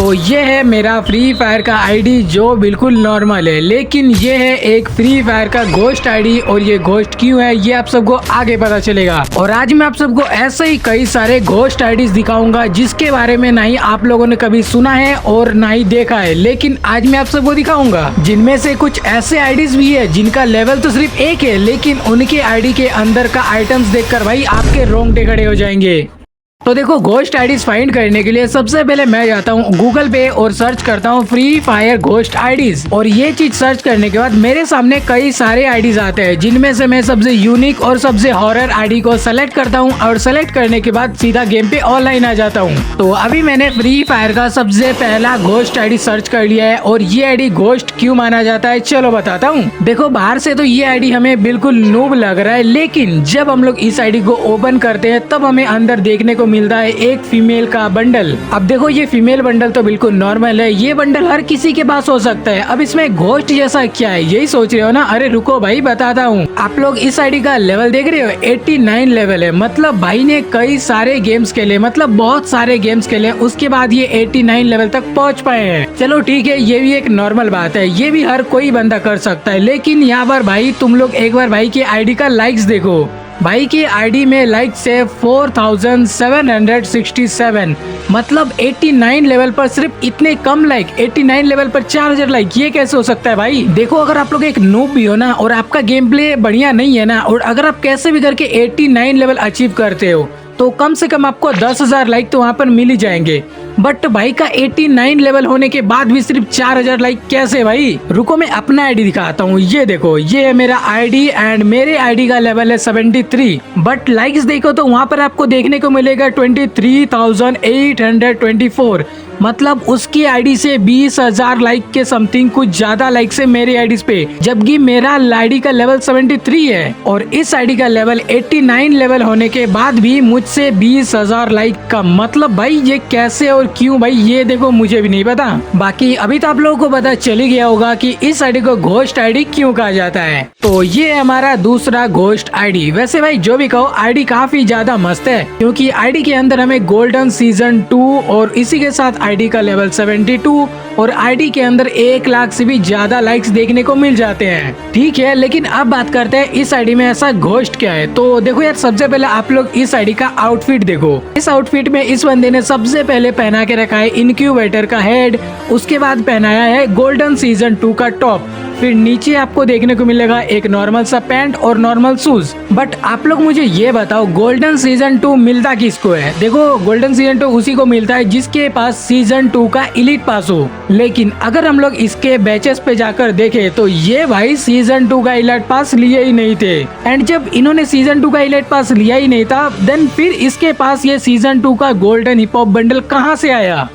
तो ये है मेरा फ्री फायर का आईडी जो बिल्कुल नॉर्मल है, लेकिन ये है एक फ्री फायर का घोस्ट आईडी। और ये घोस्ट क्यों है ये आप सबको आगे पता चलेगा। और आज मैं आप सबको ऐसे ही कई सारे घोस्ट आईडीज दिखाऊंगा जिसके बारे में ना ही आप लोगों ने कभी सुना है और ना ही देखा है, लेकिन आज मैं आप सबको दिखाऊंगा। जिनमें से कुछ ऐसे आईडीज भी है जिनका लेवल तो सिर्फ 1 है, लेकिन उनके आईडी के अंदर का आइटम्स देखकर भाई आपके रोंगटे खड़े हो जाएंगे। तो देखो, घोस्ट आईडीज फाइंड करने के लिए सबसे पहले मैं जाता हूँ गूगल पे और सर्च करता हूँ फ्री फायर घोस्ट आईडीज। और ये चीज सर्च करने के बाद मेरे सामने कई सारे आईडीज आते हैं, जिनमें से मैं सबसे यूनिक और सबसे हॉरर आईडी को सेलेक्ट करता हूँ। और सेलेक्ट करने के बाद सीधा गेम पे ऑनलाइन आ जाता हूँ। तो अभी मैंने फ्री फायर का सबसे पहला घोस्ट आईडी सर्च कर लिया है। और ये आईडी घोस्ट क्यों माना जाता है चलो बताता हूँ। देखो, बाहर से तो ये आईडी हमें बिल्कुल नूब लग रहा है, लेकिन जब हम लोग इस आईडी को ओपन करते हैं तब हमें अंदर देखने को मिलता है एक फीमेल का बंडल। अब देखो, ये फीमेल बंडल तो बिल्कुल नॉर्मल है, ये बंडल हर किसी के पास हो सकता है। अब इसमें घोस्ट जैसा क्या है यही सोच रहे हो ना? अरे रुको भाई, बताता हूँ। आप लोग इस आईडी का लेवल देख रहे हो, 89 लेवल है। मतलब भाई ने कई सारे गेम्स खेले, मतलब बहुत सारे गेम्स खेले, उसके बाद ये 89 लेवल तक पहुँच पाए हैं। चलो ठीक है, ये भी एक नॉर्मल बात है, ये भी हर कोई बंदा कर सकता है। लेकिन यहाँ पर भाई तुम लोग एक बार भाई की आईडी का लाइक्स देखो। भाई की आईडी में लाइक्स है 4767। मतलब 89 लेवल पर सिर्फ इतने कम लाइक, 89 लेवल पर 4000 लाइक, ये कैसे हो सकता है भाई? देखो, अगर आप लोग एक नूब भी हो ना और आपका गेम प्ले बढ़िया नहीं है ना, और अगर आप कैसे भी करके 89 लेवल अचीव करते हो तो कम से कम आपको 10,000 लाइक तो वहाँ पर मिल ही जाएंगे। बट भाई का 89 लेवल होने के बाद भी सिर्फ 4000 लाइक कैसे भाई? रुको, मैं अपना आईडी दिखाता हूँ। ये देखो, ये है मेरा आईडी एंड मेरे आईडी का लेवल है 73। बट लाइक्स देखो तो वहाँ पर आपको देखने को मिलेगा 23,824। मतलब उसकी आईडी से 20,000 लाइक के समथिंग कुछ ज्यादा लाइक्स है मेरी आईडी पे, जबकि मेरा आईडी का लेवल 73 है। और इस आईडी का लेवल 89 लेवल होने के बाद भी मुझसे 20,000 लाइक का। मतलब भाई ये कैसे और क्यों भाई, ये देखो मुझे भी नहीं पता। बाकी अभी तो आप लोगों को पता चल ही गया होगा कि इस आईडी को घोस्ट आईडी क्यों कहा जाता है। तो ये हमारा दूसरा घोस्ट आईडी। वैसे भाई जो भी कहो, आईडी काफी ज्यादा मस्त है, क्योंकि आईडी के अंदर हमें गोल्डन सीजन 2 और इसी के साथ आईडी का लेवल 72 और आईडी के अंदर 1 लाख से भी ज्यादा लाइक्स देखने को मिल जाते हैं। ठीक है, लेकिन अब बात करते हैं इस आईडी में ऐसा घोस्ट क्या है। तो देखो यार, सबसे पहले आप लोग इस आईडी का आउटफिट देखो। इस आउटफिट में इस बंदे ने सबसे पहले पहना के रखा है इनक्यूबेटर का हेड, उसके बाद पहनाया है गोल्डन सीजन 2 का टॉप, फिर नीचे आपको देखने को मिलेगा एक नॉर्मल सा पैंट और नॉर्मल शूज। बट आप लोग मुझे ये बताओ, गोल्डन सीजन 2 मिलता किसको है? देखो, गोल्डन सीजन 2 उसी को मिलता है जिसके पास सीजन 2 का इलीट पास हो। लेकिन अगर हम लोग इसके बैचेस पे जाकर देखें तो ये भाई सीजन 2 का इलीट पास लिए ही नहीं थे। एंड जब इन्होंने सीजन 2 का इलीट पास लिया ही नहीं था, देन फिर इसके पास ये सीजन 2 का गोल्डन हिप हॉप बंडल कहाँ से आया?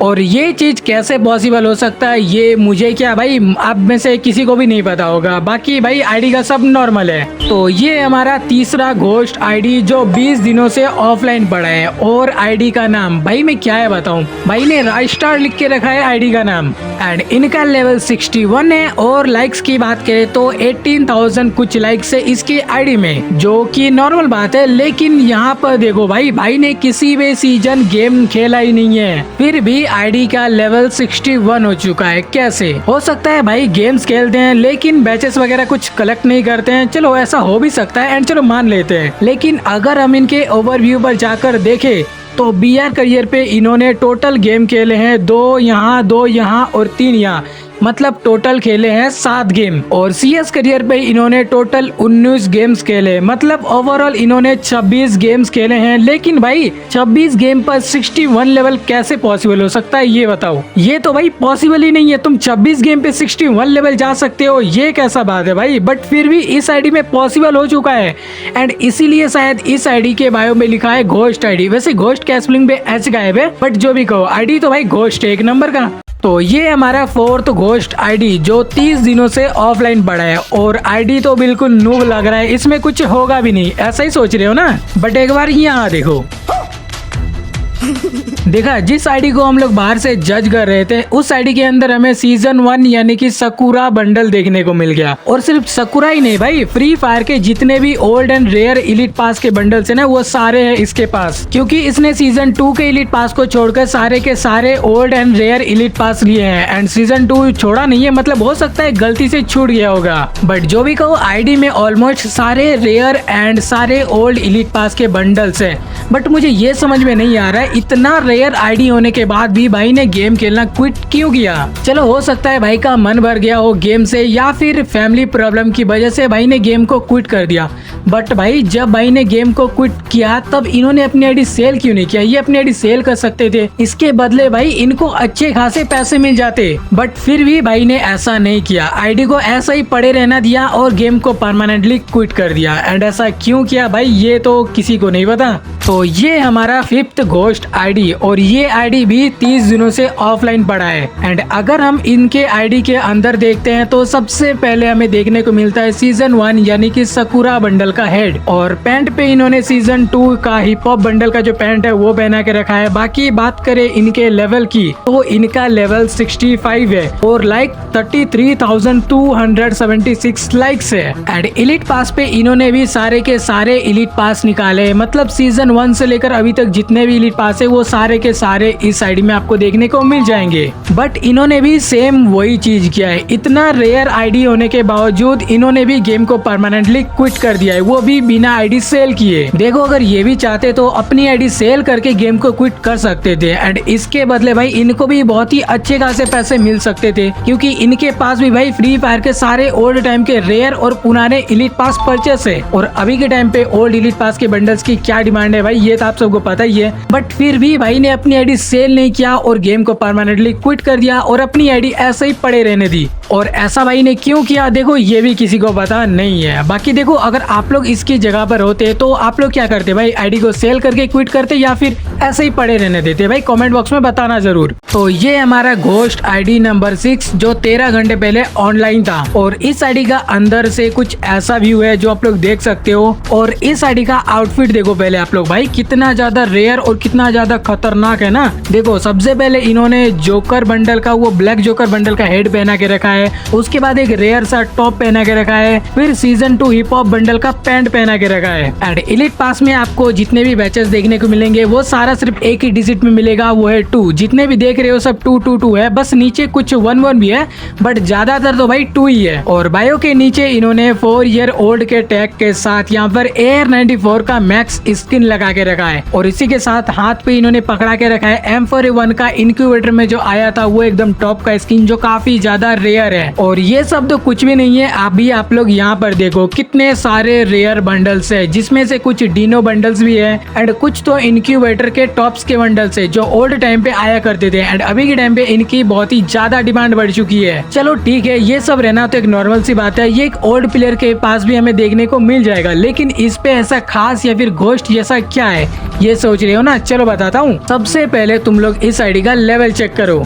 और ये चीज कैसे पॉसिबल हो सकता है ये मुझे क्या भाई, आप में से किसी को भी नहीं पता होगा। बाकी भाई आईडी का सब नॉर्मल है। तो ये हमारा तीसरा घोस्ट आईडी जो 20 दिनों से ऑफलाइन पड़ा है। और आईडी का नाम भाई मैं क्या है बताऊं, भाई ने राइस्टार लिख के रखा है आईडी का नाम। एंड इनका लेवल 61 है। और लाइक्स की बात करें तो 18,000 कुछ लाइक्स है इसकी आईडी में, जो कि नॉर्मल बात है। लेकिन यहाँ पर देखो भाई ने किसी भी सीजन गेम खेला ही नहीं है, फिर भी आईडी का लेवल 61 हो चुका है। कैसे हो सकता है भाई? गेम्स खेलते हैं लेकिन बैचेस वगैरह कुछ कलेक्ट नहीं करते हैं। चलो ऐसा हो भी सकता है एंड चलो मान लेते हैं। लेकिन अगर हम इनके ओवरव्यू पर जाकर देखें तो बीआर करियर पे इन्होंने टोटल गेम खेले हैं 2 यहाँ 2 यहाँ और 3 यहाँ, मतलब टोटल खेले हैं 7 गेम। और सीएस करियर पे इन्होंने टोटल 19 गेम्स खेले, मतलब ओवरऑल इन्होंने 26 गेम्स खेले हैं। लेकिन भाई 26 गेम पर 61 लेवल कैसे पॉसिबल हो सकता है ये बताओ? ये तो भाई पॉसिबल ही नहीं है। तुम 26 गेम पे 61 लेवल जा सकते हो, ये कैसा बात है भाई? बट फिर भी इस आईडी में पॉसिबल हो चुका है। एंड इसीलिए शायद इस आईडी के बायो में लिखा है घोस्ट आईडी। वैसे घोस्ट क्या स्पेलिंग पे एच गायब है, बट जो भी कहो आईडी तो भाई घोस्ट है एक नंबर का। तो ये हमारा 4th घोस्ट आईडी जो 30 दिनों से ऑफलाइन पड़ा है। और आईडी तो बिल्कुल नूब लग रहा है, इसमें कुछ होगा भी नहीं, ऐसा ही सोच रहे हो ना? बट एक बार यहाँ देखो, देखा, जिस आईडी को हम लोग बाहर से जज कर रहे थे उस आईडी के अंदर हमें सीजन 1 यानी कि सकुरा बंडल देखने को मिल गया। और सिर्फ सकुरा ही नहीं भाई, फ्री फायर के जितने भी ओल्ड एंड रेयर इलीट पास के बंडल्स है ना वो सारे हैं इसके पास, क्योंकि इसने सीजन 2 के इलीट पास को छोड़कर सारे के सारे ओल्ड एंड रेयर इलीट पास लिए हैं। एंड सीजन 2 छोड़ा नहीं है, मतलब हो सकता है गलती से छूट गया होगा, बट जो भी कहो आईडी में ऑलमोस्ट सारे रेयर एंड सारे ओल्ड इलीट पास के बंडल्स है। बट मुझे ये समझ में नहीं आ रहा है इतना रेयर आईडी होने के बाद भी भाई ने गेम खेलना क्विट क्यों किया। चलो हो सकता है भाई का मन भर गया हो गेम से या फिर फैमिली प्रॉब्लम की वजह से भाई ने गेम को क्विट कर दिया। बट भाई जब भाई ने गेम को क्विट किया तब इन्होंने अपनी आईडी सेल क्यों नहीं किया? ये अपनी आईडी सेल कर सकते थे, इसके बदले भाई इनको अच्छे खासे पैसे मिल जाते। बट फिर भी भाई ने ऐसा नहीं किया, आईडी को ऐसा ही पड़े रहना दिया और गेम को परमानेंटली क्विट कर दिया। एंड ऐसा क्यों किया भाई ये तो किसी को नहीं पता। तो ये हमारा 5th घोस्ट आईडी और ये आईडी भी 30 दिनों से ऑफलाइन पड़ा है। एंड अगर हम इनके आईडी के अंदर देखते हैं तो सबसे पहले हमें देखने को मिलता है सीजन 1 यानी कि सकुरा बंडल का हेड, और पैंट पे इन्होंने सीजन 2 का हिप हॉप बंडल का जो पैंट है वो पहना के रखा है। बाकी बात करें इनके लेवल की तो इनका लेवल 65 है और लाइक 33,276 लाइक्स है। एंड इलीट पास पे इन्होंने भी सारे के सारे इलीट पास निकाले, मतलब सीजन 1 से लेकर अभी तक जितने भी इलीट पास है वो सारे के सारे इस आईडी में आपको देखने को मिल जाएंगे। बट इन्होंने भी सेम वही चीज किया है, इतना रेयर आईडी होने के बावजूद इन्होंने भी गेम को परमानेंटली क्विट कर दिया है, वो भी बिना आईडी सेल किए। देखो अगर ये भी चाहते तो अपनी आईडी सेल करके गेम को क्विट कर सकते थे एंड इसके बदले भाई इनको भी बहुत ही अच्छे खासे पैसे मिल सकते थे, क्योंकि इनके पास भी भाई फ्री फायर के सारे ओल्ड टाइम के रेयर और पुराने इलीट पास परचेस है। और अभी के टाइम पे ओल्ड इलीट पास के बंडल्स की क्या डिमांड है भाई ये तो आप सबको पता ही है। बट फिर भी भाई ने अपनी आईडी सेल नहीं किया और गेम को परमानेंटली क्विट कर दिया और अपनी आईडी ऐसे ही पड़े रहने दी। और ऐसा भाई ने क्यों किया देखो ये भी किसी को पता नहीं है। बाकी देखो अगर आप लोग इसकी जगह पर होते तो आप लोग क्या करते भाई, आईडी को सेल करके क्विट करते या फिर ऐसे ही पड़े रहने देते? भाई कमेंट बॉक्स में बताना जरूर। तो ये हमारा घोस्ट आईडी नंबर 6 जो 13 घंटे पहले ऑनलाइन था, और इस आईडी का अंदर से कुछ ऐसा व्यू है जो आप लोग देख सकते हो। और इस आईडी का आउटफिट देखो पहले आप लोग भाई, कितना ज्यादा रेयर और कितना ज्यादा खतरनाक है ना। देखो सबसे पहले इन्होंने जोकर बंडल का वो ब्लैक जोकर बंडल का हेड पहना के रखा है, उसके बाद एक रेयर सा टॉप पहना के रखा है, फिर सीजन 2 हिप हॉप बंडल का पैंट पहना के रखा है। एंड इलीट पास में आपको जितने भी बैचेस देखने को मिलेंगे वो सारा सिर्फ एक ही डिजिट में मिलेगा, वो है 2। जितने भी देख रहे हो सब 222 है, बस नीचे कुछ 11 भी है बट ज्यादातर तो भाई 2 ही है। और बायो के नीचे इन्होंने 4 ईयर ओल्ड के टैग के साथ यहाँ पर एयर 94 का मैक्स स्किन लगा के रखा है, और इसी के साथ हाथ पे इन्होंने पकड़ा के रखा है M4A1 का इनक्यूबेटर में जो आया था वो एकदम टॉप का स्किन जो काफी ज्यादा रेयर है। और ये सब तो कुछ भी नहीं है, अभी आप लोग यहाँ पर देखो कितने सारे रेयर बंडल्स है, जिसमें से कुछ डिनो बंडल्स भी है एंड कुछ तो इनक्यूबेटर के टॉप्स के बंडल्स है जो ओल्ड टाइम पे आया करते थे एंड अभी के टाइम पे इनकी बहुत ही ज्यादा डिमांड बढ़ चुकी है। चलो ठीक है, ये सब रहना तो एक नॉर्मल सी बात है, ये एक ओल्ड प्लेयर के पास भी हमें देखने को मिल जाएगा, लेकिन इस पे ऐसा खास या फिर घोस्ट जैसा क्या है ये सोच रहे हो ना। चलो बताता हूँ। सबसे पहले तुम लोग इस आईडी का लेवल चेक करो।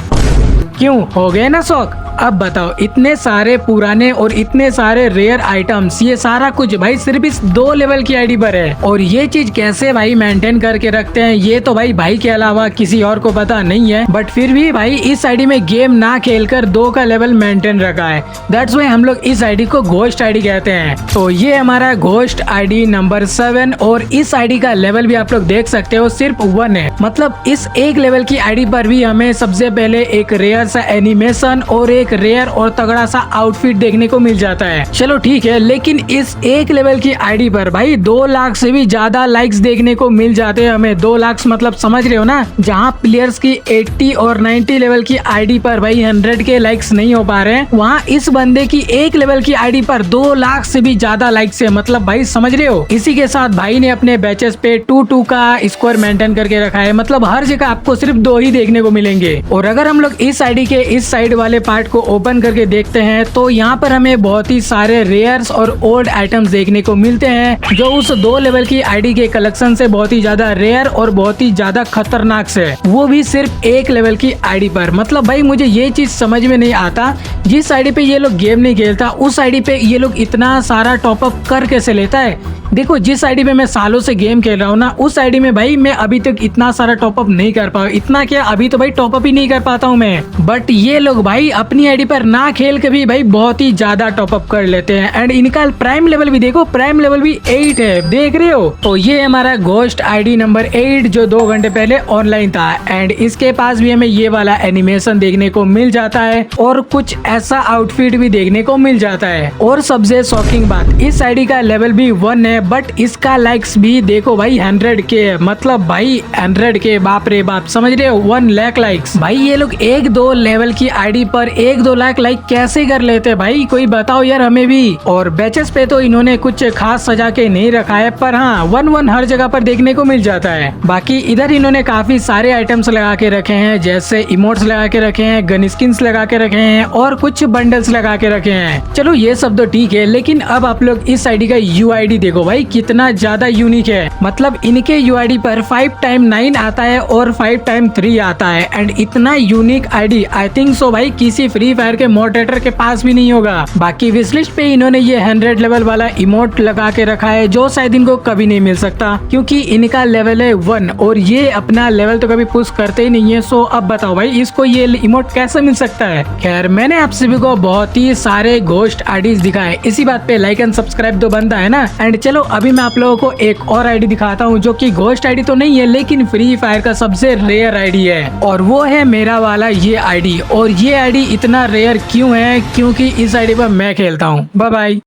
क्यों हो गए ना शौक? अब बताओ इतने सारे पुराने और इतने सारे रेयर आइटम्स, ये सारा कुछ भाई सिर्फ इस 2 लेवल की आईडी पर है। और ये चीज कैसे भाई मेंटेन करके रखते हैं ये तो भाई के अलावा किसी और को पता नहीं है, बट फिर भी भाई इस आईडी में गेम ना खेलकर 2 का लेवल मेंटेन रखा है। दैट्स व्हाई हम लोग इस आईडी को घोस्ट आईडी कहते हैं। तो ये हमारा घोस्ट आईडी नंबर 7 और इस आईडी का लेवल भी आप लोग देख सकते हो सिर्फ 1 है। मतलब इस एक लेवल की आईडी पर भी हमें सबसे पहले एक रेयर सा एनिमेशन और एक रेयर और तगड़ा सा आउटफिट देखने को मिल जाता है। चलो ठीक है, लेकिन इस एक लेवल की आईडी पर भाई 2 लाख से भी ज्यादा लाइक्स देखने को मिल जाते हैं हमें। 2 लाख मतलब समझ रहे हो ना, जहाँ प्लेयर्स की 80 और 90 लेवल की आईडी पर भाई 100 के लाइक्स नहीं हो पा रहे हैं, वहाँ इस बंदे की एक लेवल की आईडी पर 2 लाख से भी ज्यादा लाइक्स है। मतलब भाई समझ रहे हो। इसी के साथ भाई ने अपने बैचेस पे 2-2 का स्कोर मेंटेन करके रखा है, मतलब हर जगह आपको सिर्फ 2 ही देखने को मिलेंगे। और अगर हम लोग इस आईडी के इस साइड वाले पार्ट को ओपन करके देखते हैं तो यहाँ पर हमें बहुत ही सारे रेयर्स और ओल्ड आइटम्स देखने को मिलते हैं जो उस 2 लेवल की आईडी के कलेक्शन से बहुत ही ज्यादा रेयर और बहुत ही ज्यादा खतरनाक से, वो भी सिर्फ 1 लेवल की आईडी पर। मतलब भाई मुझे ये चीज समझ में नहीं आता, जिस आईडी पे ये लोग गेम नहीं खेलता उस आईडी पे ये लोग इतना सारा टॉपअप कर कैसे लेता है। देखो जिस आईडी पे मैं सालों से गेम खेल रहा हूँ ना, उस आईडी में भाई मैं अभी तक इतना सारा टॉपअप नहीं कर पाया। इतना क्या, अभी तो भाई टॉपअप ही नहीं कर पाता हूँ मैं। बट ये लोग भाई अपनी आईडी पर ना खेल के भी भाई बहुत ही ज्यादा टॉपअप कर लेते हैं। एंड इनका प्राइम लेवल भी देखो, प्राइम लेवल भी 8 है, देख रहे हो। तो ये हमारा घोस्ट आईडी नंबर 8 जो 2 घंटे पहले ऑनलाइन था। एंड इसके पास भी हमें ये वाला एनिमेशन देखने को मिल जाता है और कुछ ऐसा आउटफिट भी देखने को मिल जाता है। और सबसे शॉकिंग बात, इस आईडी का लेवल भी 1 है बट इसका लाइक्स भी देखो भाई 100K है। मतलब भाई 100K, बाप रे बाप, समझ रहे हो, 1 लाख लाइक्स। भाई ये लोग 1-2 लेवल की आईडी पर 1-2 लाख लाइक कैसे कर लेते हैं भाई, कोई बताओ यार हमें भी। और बैचेस पे तो इन्होंने कुछ खास सजा के नहीं रखा है, पर हाँ 1-1 हर जगह पर देखने को मिल जाता है। बाकी इधर इन्होंने काफी सारे आइटम्स लगा के रखे हैं, जैसे इमोट्स लगा के रखे हैं, गन स्किन्स लगा के रखे हैं और कुछ बंडल्स लगा के रखे हैं। चलो ये सब तो ठीक है, लेकिन अब आप लोग इस आईडी का यूआईडी देखो भाई कितना ज्यादा यूनिक है। मतलब इनके यूआईडी पर 5x9 आता है और 5x3 आता है। एंड इतना unique ID I think so भाई किसी फ्री फायर के मॉडरेटर के पास भी नहीं होगा। बाकी विशलिस्ट पे इन्होंने ये 100 लेवल वाला इमोट लगा के रखा है जो शायद इनको कभी नहीं मिल सकता, क्योंकि इनका लेवल है 1 और ये अपना लेवल तो कभी पुश करते ही नहीं है। सो अब बताओ भाई इसको ये इमोट कैसे मिल सकता है। खैर मैंने आप सभी को बहुत ही सारे घोस्ट आईडीज दिखाए, इसी बात पे लाइक एंड सब्सक्राइब तो बनता है ना। एंड चलो अभी मैं आप लोगों को एक और आईडी दिखाता हूँ जो कि घोस्ट आईडी तो नहीं है लेकिन फ्री फायर का सबसे रेयर आईडी है, और वो है मेरा वाला ये आईडी। और ये आईडी इतना रेयर क्यों है, क्योंकि इस आईडी पर मैं खेलता हूँ। Bye bye.